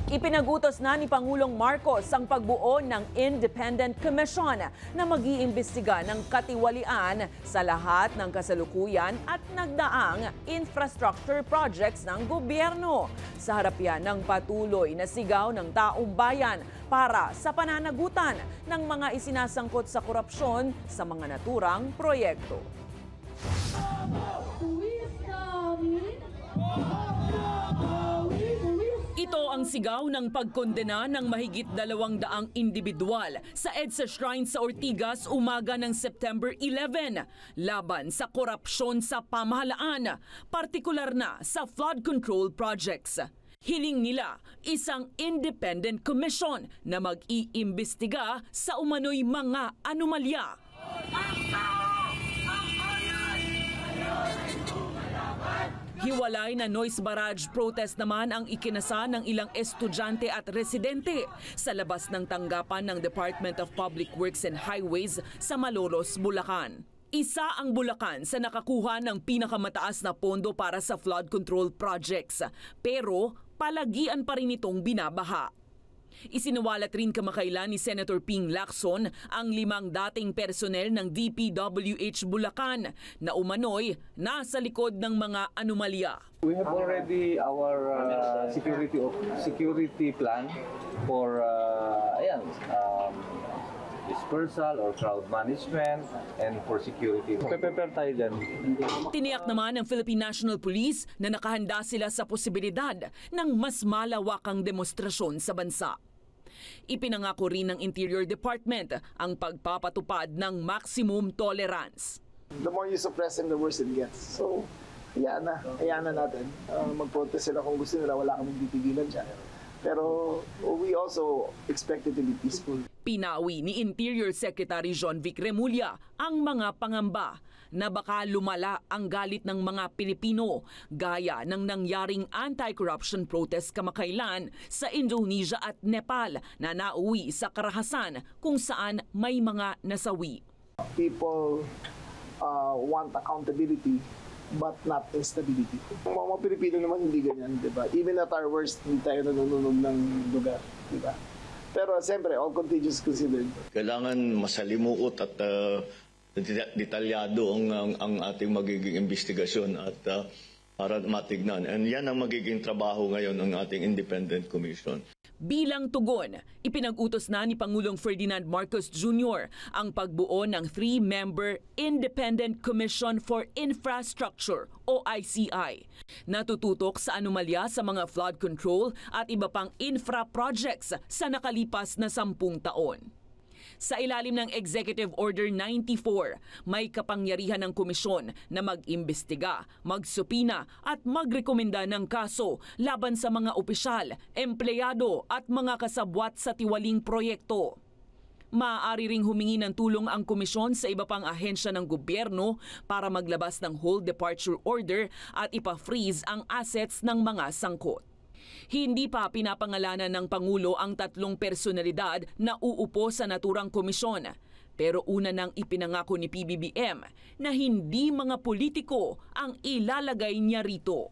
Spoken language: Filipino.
Ipinagutos na ni Pangulong Marcos ang pagbuo ng Independent Commission na mag-iimbestiga ng katiwalian sa lahat ng kasalukuyan at nagdaang infrastructure projects ng gobyerno. Sa harap yan ng patuloy na sigaw ng taong bayan para sa pananagutan ng mga isinasangkot sa korupsyon sa mga naturang proyekto. Ito ang sigaw ng pagkondena ng mahigit 200 individual sa EDSA Shrine sa Ortigas umaga ng September 11 laban sa korupsyon sa pamahalaan, partikular na sa flood control projects. Hiling nila isang independent commission na mag-iimbestiga sa umano'y mga anomalya. Hiwalay na noise barrage protest naman ang ikinasa ng ilang estudyante at residente sa labas ng tanggapan ng Department of Public Works and Highways sa Malolos, Bulacan. Isa ang Bulacan sa nakakuha ng pinakamataas na pondo para sa flood control projects, pero palagian pa rin itong binabaha. Isinawalat rin kamakailan ni Senator Ping Lacson ang 5 dating personel ng DPWH Bulacan na umano'y nasa likod ng mga anomalya. We have already our security plan for dispersal or crowd management and for security. Prepare tayo dyan. Tiniyak naman ng Philippine National Police na nakahanda sila sa posibilidad ng mas malawakang demonstrasyon sa bansa. Ipinangako rin ng Interior Department ang pagpapatupad ng maximum tolerance. The more you suppress them, the worse it gets. So, hayaan na natin. Mag-protest sila kung gusto nila, wala kaming titigilan dyan. Pero we also expect it to be peaceful. Pinawi ni Interior Secretary John Vic Remulla ang mga pangamba na baka lumala ang galit ng mga Pilipino gaya ng nangyaring anti-corruption protest kamakailan sa Indonesia at Nepal na nauwi sa karahasan kung saan may mga nasawi. People want accountability but not instability. Mga Pilipino naman hindi ganyan, di ba? Even at our worst, hindi tayo nanununog ng lugar, di ba? Pero siyempre, all contagious considered. Kailangan masalimuot at detalyado ang ating magiging investigasyon at para matignan. And yan ang magiging trabaho ngayon ng ating Independent Commission. Bilang tugon, ipinag-utos na ni Pangulong Ferdinand Marcos Jr. ang pagbuo ng 3-member Independent Commission for Infrastructure o ICI na tututok sa anomalya sa mga flood control at iba pang infra projects sa nakalipas na 10 taon. Sa ilalim ng Executive Order 94, may kapangyarihan ng komisyon na mag-imbestiga, magsupina at magrekomenda ng kaso laban sa mga opisyal, empleyado at mga kasabwat sa tiwaling proyekto. Maaari ring humingi ng tulong ang komisyon sa iba pang ahensya ng gobyerno para maglabas ng whole departure order at ipa-freeze ang assets ng mga sangkot. Hindi pa pinapangalanan ng Pangulo ang 3 personalidad na uupo sa naturang komisyon. Pero una nang ipinangako ni PBBM na hindi mga politiko ang ilalagay niya rito.